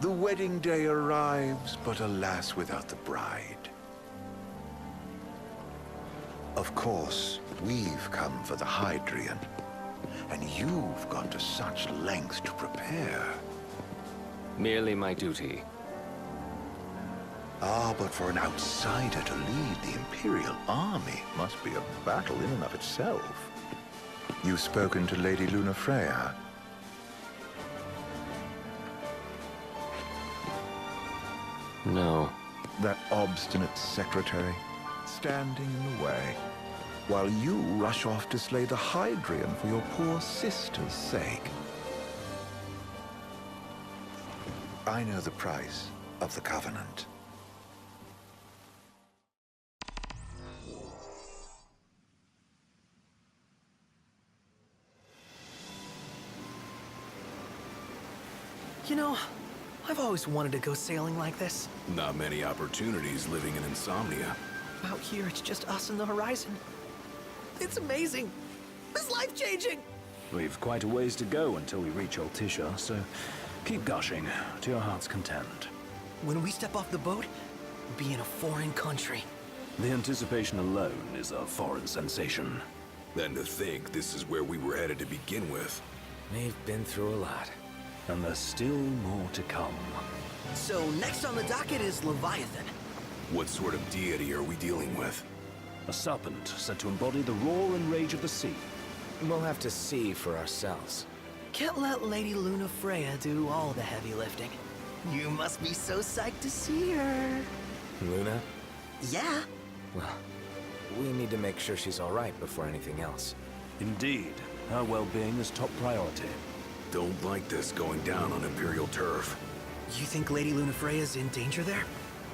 The wedding day arrives, but alas, without the bride. Of course, we've come for the Hydrian, and you've gone to such lengths to prepare. Merely my duty. Ah, but for an outsider to lead the Imperial army must be a battle in and of itself. You've spoken to Lady Lunafreya? No. That obstinate secretary, standing in the way, while you rush off to slay the Hydrian for your poor sister's sake. I know the price of the Covenant. You know, I've always wanted to go sailing like this. Not many opportunities living in Insomnia. Out here, it's just us and the horizon. It's amazing. It's life-changing. We've quite a ways to go until we reach Altissia, so keep gushing to your heart's content. When we step off the boat, we'll be in a foreign country. The anticipation alone is a foreign sensation. Then to think this is where we were headed to begin with. We've been through a lot. And there's still more to come. So next on the docket is Leviathan. What sort of deity are we dealing with? A serpent said to embody the roar and rage of the sea. We'll have to see for ourselves. Can't let Lady Lunafreya do all the heavy lifting. You must be so psyched to see her. Luna? Yeah. Well, we need to make sure she's all right before anything else. Indeed, her well-being is top priority. Don't like this going down on Imperial turf. You think Lady Lunafreya's in danger there?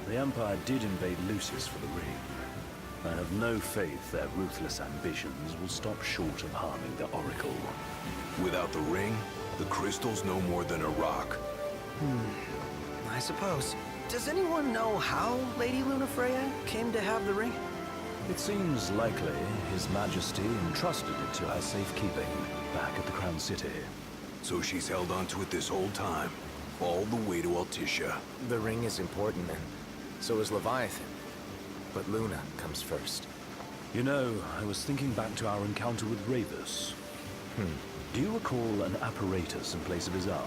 The Empire did invade Lucis for the ring. I have no faith their ruthless ambitions will stop short of harming the Oracle. Without the ring, the crystal's no more than a rock. I suppose. Does anyone know how Lady Lunafreya came to have the ring? It seems likely His Majesty entrusted it to her safekeeping back at the Crown City. So she's held onto it this whole time, all the way to Altissia. The ring is important, and so is Leviathan. But Luna comes first. You know, I was thinking back to our encounter with Ravus. Do you recall an apparatus in place of his arm?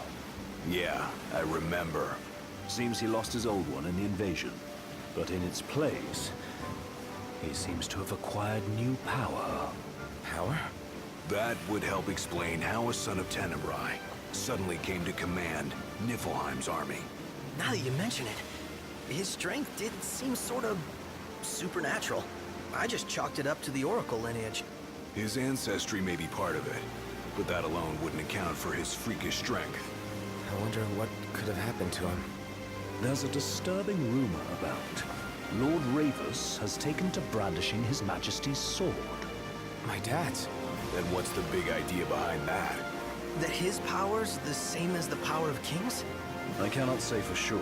Yeah, I remember. Seems he lost his old one in the invasion. But in its place, he seems to have acquired new power. Power? That would help explain how a son of Tenebrae suddenly came to command Niflheim's army. Now that you mention it, his strength did seem sort of supernatural. I just chalked it up to the Oracle lineage. His ancestry may be part of it, but that alone wouldn't account for his freakish strength. I wonder what could have happened to him. There's a disturbing rumor about Lord Ravus has taken to brandishing His Majesty's sword. My dad's. Then what's the big idea behind that? That his power's the same as the power of kings? I cannot say for sure,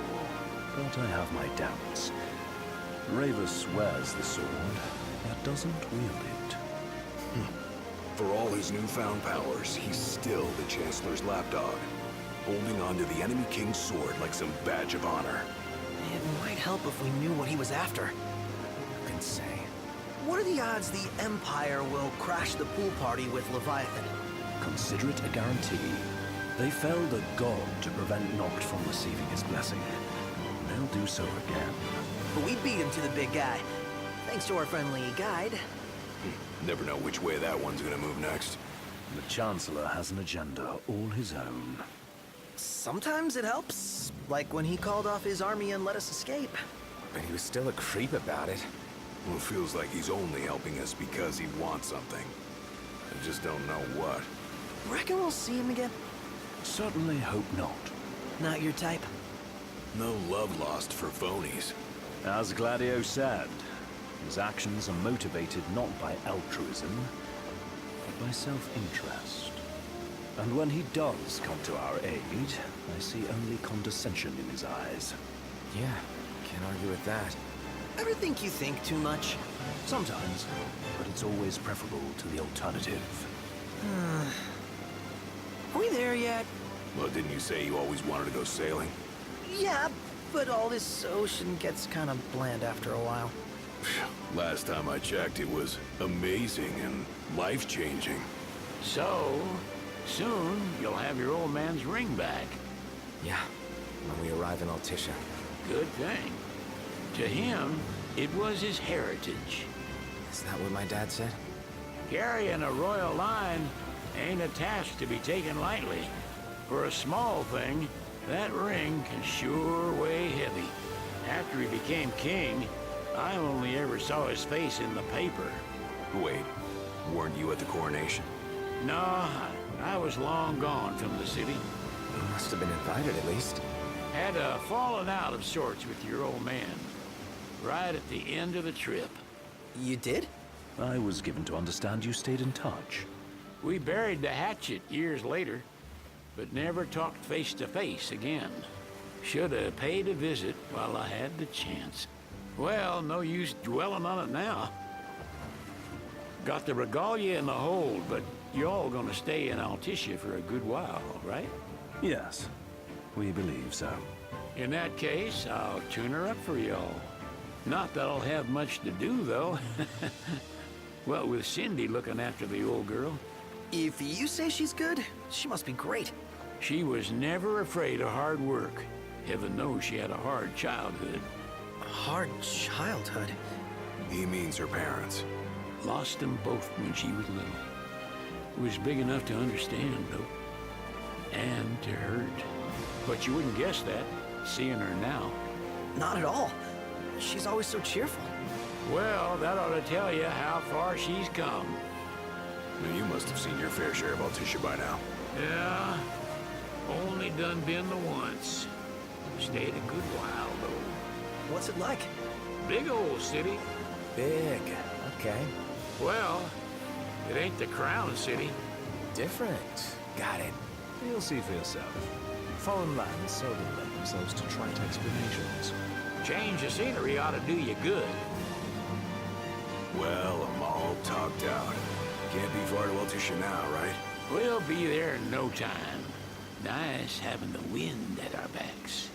but I have my doubts. Ravus wears the sword, yet doesn't wield it. For all his newfound powers, he's still the Chancellor's lapdog, holding on to the enemy king's sword like some badge of honor. It might help if we knew what he was after. Who can say? What are the odds the Empire will crash the pool party with Leviathan? Consider it a guarantee. They felled a god to prevent Noct from receiving his blessing. They'll do so again. But we beat him to the big guy, thanks to our friendly guide. Never know which way that one's gonna move next. The Chancellor has an agenda all his own. Sometimes it helps, like when he called off his army and let us escape. But he was still a creep about it. Well, it feels like he's only helping us because he wants something. I just don't know what. Reckon we'll see him again? Certainly hope not. Not your type? No love lost for phonies. As Gladio said, his actions are motivated not by altruism, but by self-interest. And when he does come to our aid, I see only condescension in his eyes. Yeah, can't argue with that. Ever think you think too much? Sometimes, but it's always preferable to the alternative. Are we there yet? Well, didn't you say you always wanted to go sailing? Yeah, but all this ocean gets kind of bland after a while. Last time I checked, it was amazing and life-changing. So, soon you'll have your old man's ring back. Yeah, when we arrive in Altissia. Good thing. To him, it was his heritage. Is that what my dad said? Carrying a royal line ain't a task to be taken lightly. For a small thing, that ring can sure weigh heavy. After he became king, I only ever saw his face in the paper. Wait, weren't you at the coronation? No, I was long gone from the city. You must have been invited at least. Had a falling out of sorts with your old man. Right at the end of the trip. You did? I was given to understand you stayed in touch. We buried the hatchet years later, but never talked face to face again. Should have paid a visit while I had the chance. Well, no use dwelling on it now. Got the regalia in the hold, but y'all gonna stay in Altissia for a good while, right? Yes, we believe so. In that case, I'll tune her up for y'all. Not that I'll have much to do, though. Well, with Cindy looking after the old girl. If you say she's good, she must be great. She was never afraid of hard work. Heaven knows she had a hard childhood. Hard childhood. He means her parents. Lost them both when she was little. Was big enough to understand, though. And to hurt. But you wouldn't guess that, seeing her now. Not at all. She's always so cheerful. Well, that ought to tell you how far she's come. You must have seen your fair share of Altissia by now. Yeah, only done been the once. Stayed a good while, though. What's it like? Big old city. Big. Okay. Well, it ain't the crown city. Different. Got it. You'll see for yourself. Foreign lands seldom lend themselves to trite explanations. Change of scenery ought to do you good. Well, I'm all talked out. Can't be far to Altissia now, right? We'll be there in no time. Nice having the wind at our backs.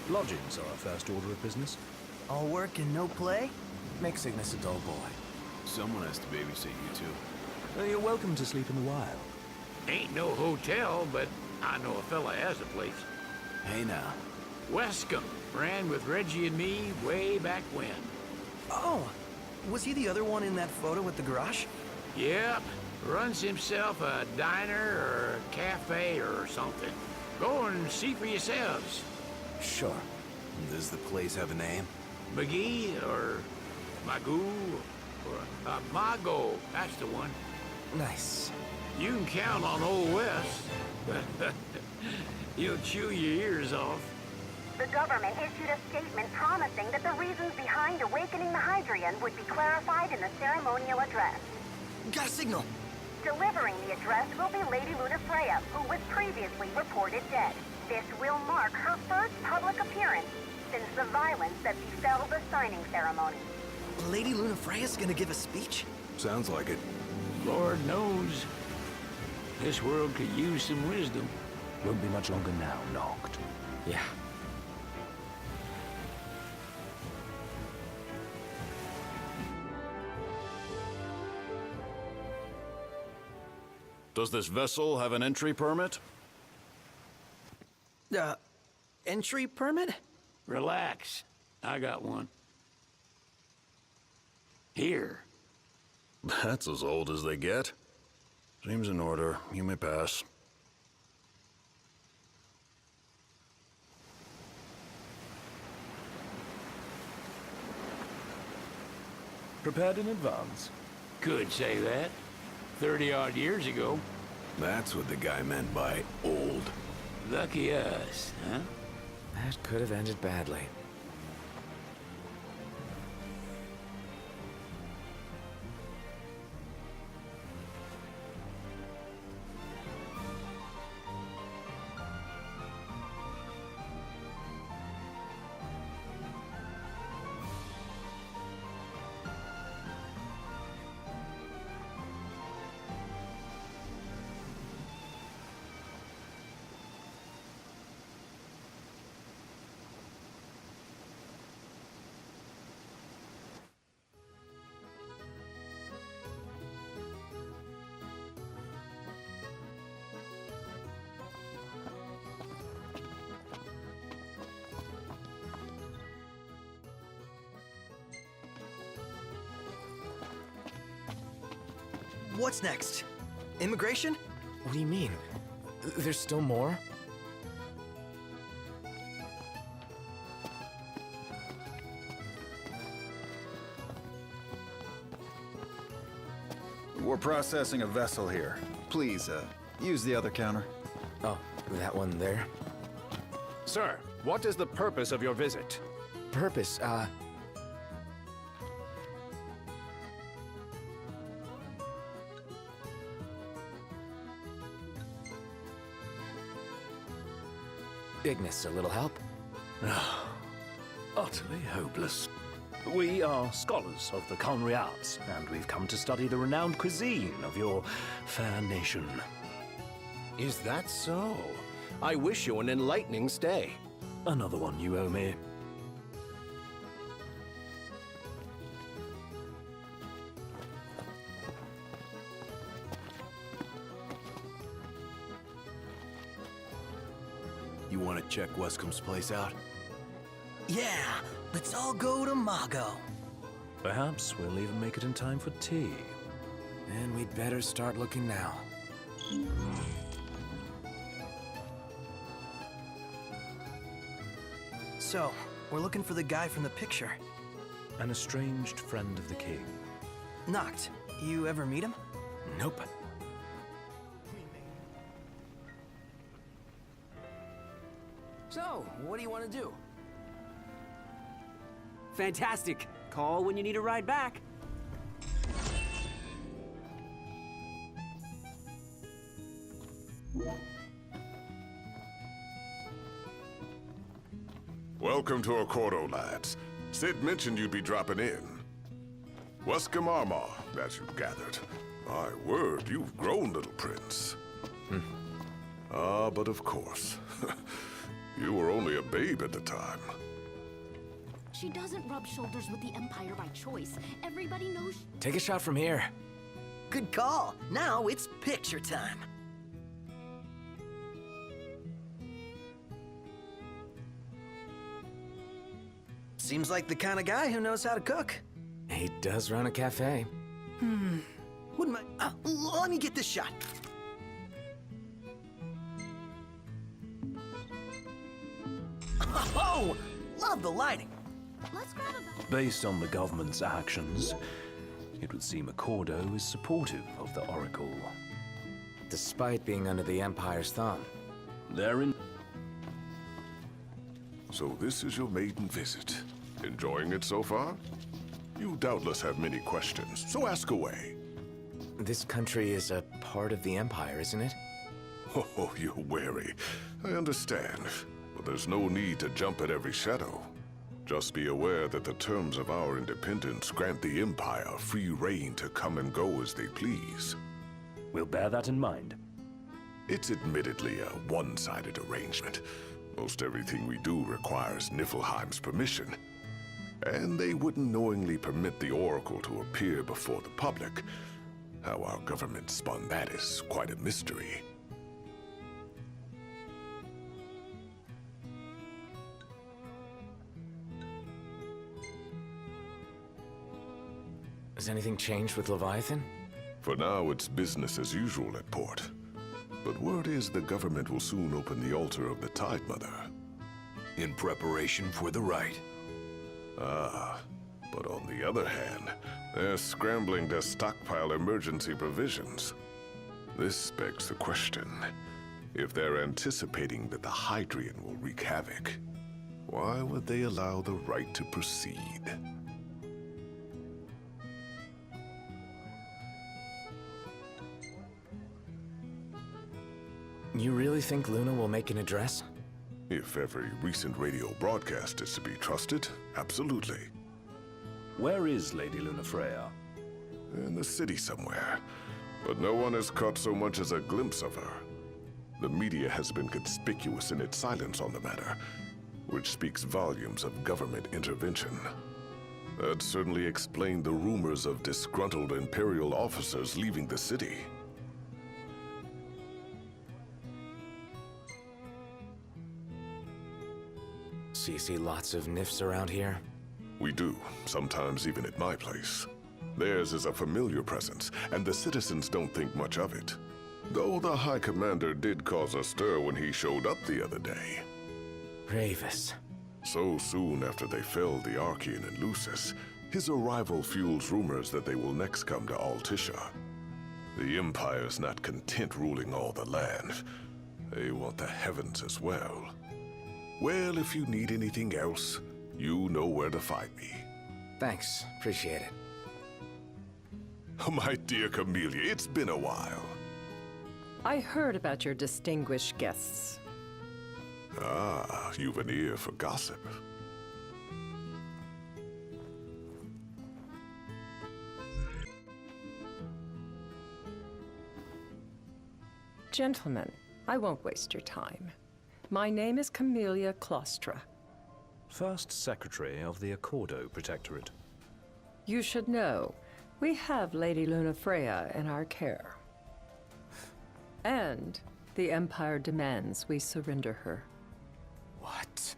Lodgings are our first order of business. All work and no play? Make Cygnus a dull boy. Someone has to babysit you, too. You're welcome to sleep in the wild. Ain't no hotel, but I know a fella has a place. Hey now. Wescombe ran with Reggie and me way back when. Oh, was he the other one in that photo with the garage? Yep, runs himself a diner or a cafe or something. Go and see for yourselves. Sure. Does the place have a name? McGee or Magoo or Mago, that's the one. Nice. You can count on Old West. He'll chew your ears off. The government issued a statement promising that the reasons behind awakening the Hydrian would be clarified in the ceremonial address. Got a signal. Delivering the address will be Lady Luna Freya, who was previously reported dead. This will mark her first public appearance since the violence that befell the signing ceremony. Lady Luna Freya's gonna give a speech? Sounds like it. Lord knows. This world could use some wisdom. Won't be much longer now, Noct. Yeah. Does this vessel have an entry permit? Entry permit? Relax. I got one. Here. That's as old as they get. Seems in order. You may pass. Prepared in advance. Could say that. 30-odd years ago. That's what the guy meant by old. Lucky us, huh? That could have ended badly. What's next? Immigration? What do you mean? There's still more? We're processing a vessel here. Please, use the other counter. Oh, that one there? Sir, what is the purpose of your visit? Purpose, Ignis, a little help? Utterly hopeless. We are scholars of the culinary arts, and we've come to study the renowned cuisine of your fair nation. Is that so? I wish you an enlightening stay. Another one you owe me. You want to check Wescomb's place out? Yeah, let's all go to Mago. Perhaps we'll even make it in time for tea. And we'd better start looking now. So, we're looking for the guy from the picture. An estranged friend of the king. Noct, you ever meet him? Nope. So, what do you want to do? Fantastic. Call when you need a ride back. Welcome to Accordo, lads. Sid mentioned you'd be dropping in. Wescombe Armor, as you've gathered. My word, you've grown, little prince. But of course. You were only a babe at the time. She doesn't rub shoulders with the Empire by choice. Everybody knows. Take a shot from here. Good call. Now it's picture time. Seems like the kind of guy who knows how to cook. He does run a cafe. Wouldn't mind. Let me get this shot. Oh, love the lighting. Let's grab a. Based on the government's actions, it would seem Accordo is supportive of the Oracle. Despite being under the Empire's thumb. They're in. So this is your maiden visit. Enjoying it so far? You doubtless have many questions, so ask away. This country is a part of the Empire, isn't it? Oh, you're wary. I understand. But there's no need to jump at every shadow. Just be aware that the terms of our independence grant the Empire free reign to come and go as they please. We'll bear that in mind. It's admittedly a one-sided arrangement. Most everything we do requires Niflheim's permission. And they wouldn't knowingly permit the Oracle to appear before the public. How our government spun that is quite a mystery. Has anything changed with Leviathan? For now, it's business as usual at port. But word is the government will soon open the altar of the Tide Mother. In preparation for the rite. But on the other hand, they're scrambling to stockpile emergency provisions. This begs the question, if they're anticipating that the Hydrian will wreak havoc, why would they allow the rite to proceed? You really think Luna will make an address? If every recent radio broadcast is to be trusted, absolutely. Where is Lady Lunafreya? In the city somewhere. But no one has caught so much as a glimpse of her. The media has been conspicuous in its silence on the matter, which speaks volumes of government intervention. That certainly explained the rumors of disgruntled Imperial officers leaving the city. So you see lots of Nifs around here? We do, sometimes even at my place. Theirs is a familiar presence, and the citizens don't think much of it. Though the High Commander did cause a stir when he showed up the other day. Ravis. So soon after they felled the Archean and Lucis, his arrival fuels rumors that they will next come to Altissia. The Empire's not content ruling all the land. They want the heavens as well. Well, if you need anything else, you know where to find me. Thanks. Appreciate it. My dear Camellia, it's been a while. I heard about your distinguished guests. Ah, you've an ear for gossip. Gentlemen, I won't waste your time. My name is Camellia Claustra. First Secretary of the Accordo Protectorate. You should know, we have Lady Lunafreya in our care. And the Empire demands we surrender her. What?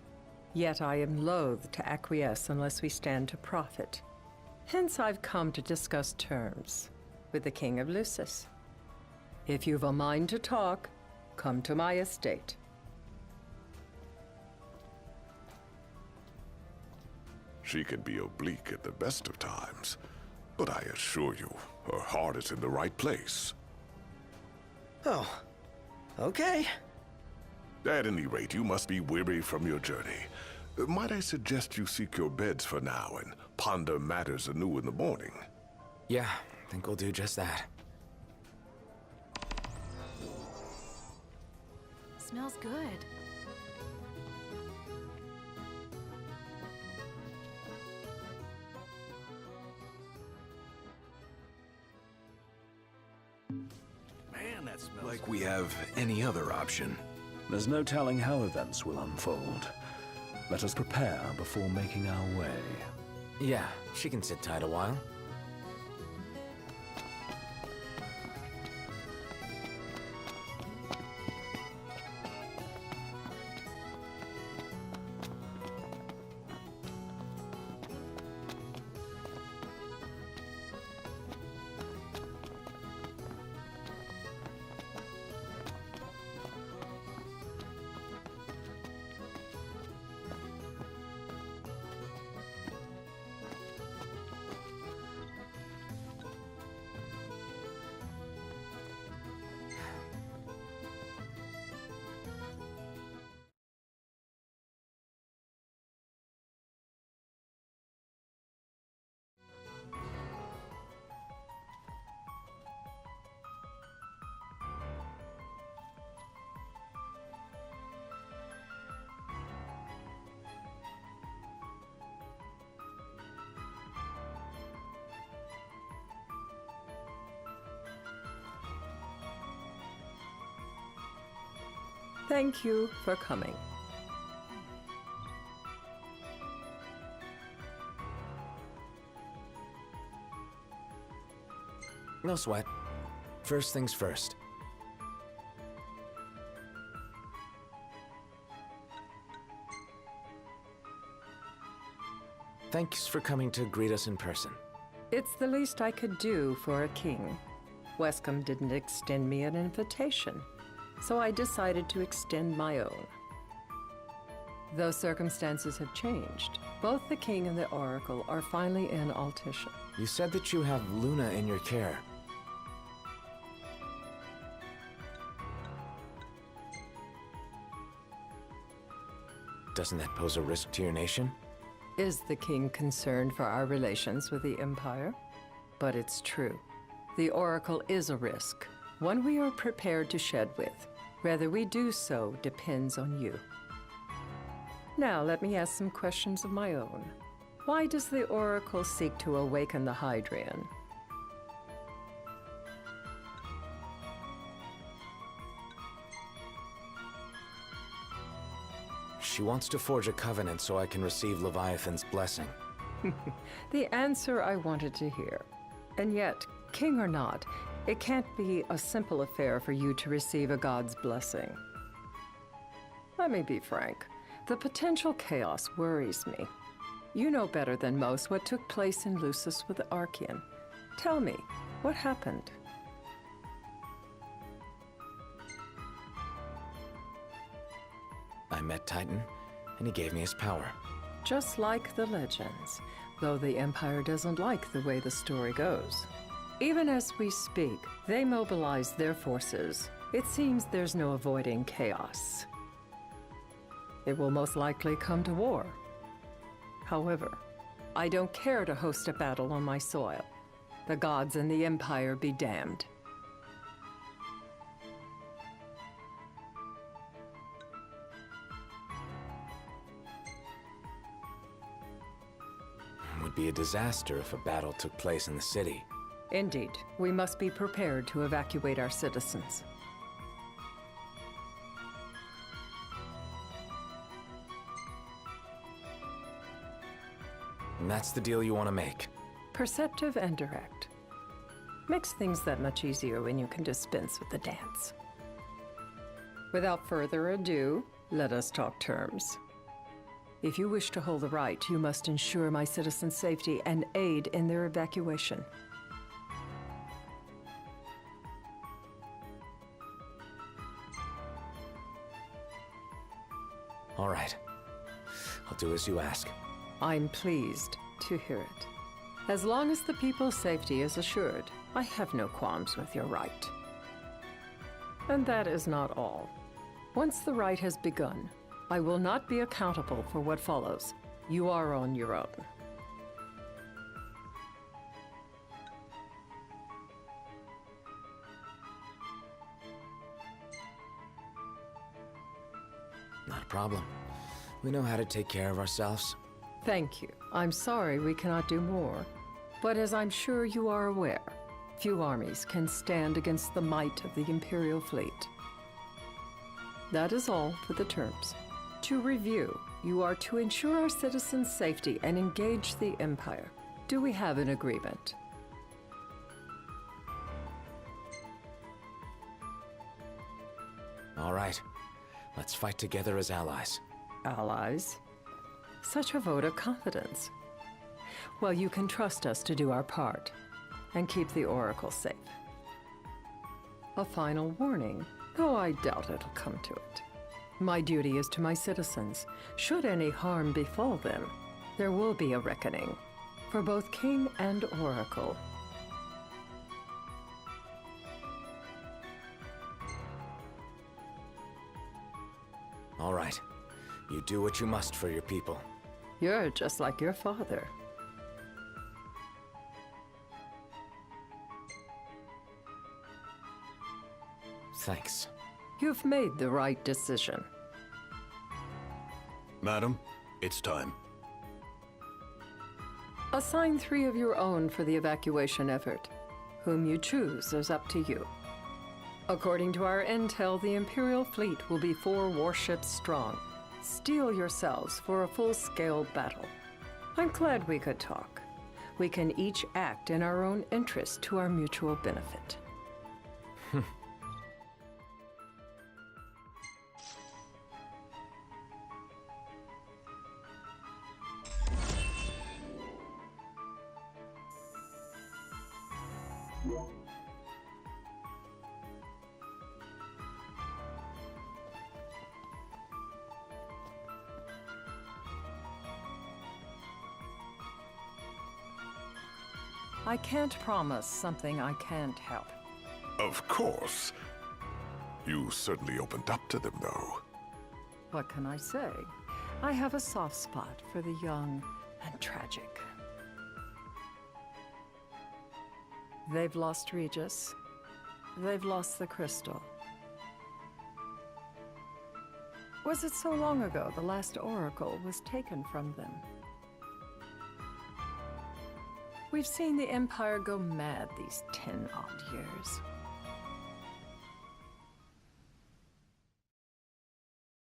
Yet I am loath to acquiesce unless we stand to profit. Hence I've come to discuss terms with the King of Lucis. If you've a mind to talk, come to my estate. She can be oblique at the best of times, but I assure you, her heart is in the right place. Oh, okay. At any rate, you must be weary from your journey. Might I suggest you seek your beds for now and ponder matters anew in the morning? Yeah, I think we'll do just that. Smells good. Man, that smells like we have any other option. There's no telling how events will unfold. Let us prepare before making our way. Yeah, she can sit tight a while. Thank you for coming. No sweat. First things first. Thanks for coming to greet us in person. It's the least I could do for a king. Wescom didn't extend me an invitation, so I decided to extend my own. Though circumstances have changed, both the king and the oracle are finally in Altissia. You said that you have Luna in your care. Doesn't that pose a risk to your nation? Is the king concerned for our relations with the Empire? But it's true. The oracle is a risk, one we are prepared to shed with. Whether we do so depends on you. Now let me ask some questions of my own. Why does the oracle seek to awaken the Hydrian? She wants to forge a covenant so I can receive Leviathan's blessing. The answer I wanted to hear. And yet, king or not, it can't be a simple affair for you to receive a god's blessing. Let me be frank. The potential chaos worries me. You know better than most what took place in Lucis with the Archean. Tell me, what happened? I met Titan, and he gave me his power. Just like the legends, though the Empire doesn't like the way the story goes. Even as we speak, they mobilize their forces. It seems there's no avoiding chaos. It will most likely come to war. However, I don't care to host a battle on my soil. The gods and the Empire be damned. It would be a disaster if a battle took place in the city. Indeed, we must be prepared to evacuate our citizens. And that's the deal you want to make. Perceptive and direct. Makes things that much easier when you can dispense with the dance. Without further ado, let us talk terms. If you wish to hold the right, you must ensure my citizens' safety and aid in their evacuation. All right. I'll do as you ask. I'm pleased to hear it. As long as the people's safety is assured, I have no qualms with your right. And that is not all. Once the rite has begun, I will not be accountable for what follows. You are on your own. Not a problem. We know how to take care of ourselves. Thank you. I'm sorry we cannot do more. But as I'm sure you are aware, few armies can stand against the might of the Imperial fleet. That is all for the terms. To review, you are to ensure our citizens' safety and engage the Empire. Do we have an agreement? All right. Let's fight together as allies. Allies? Such a vote of confidence. Well, you can trust us to do our part and keep the Oracle safe. A final warning, though I doubt it'll come to it. My duty is to my citizens. Should any harm befall them, there will be a reckoning for both King and Oracle. All right. You do what you must for your people. You're just like your father. Thanks. You've made the right decision. Madam, it's time. Assign 3 of your own for the evacuation effort. Whom you choose is up to you. According to our intel, the Imperial fleet will be 4 warships strong. Steel yourselves for a full-scale battle. I'm glad we could talk. We can each act in our own interest to our mutual benefit. I can't promise something I can't help. Of course. You certainly opened up to them, though. What can I say? I have a soft spot for the young and tragic. They've lost Regis. They've lost the crystal. Was it so long ago the last oracle was taken from them? We've seen the Empire go mad these 10-odd years.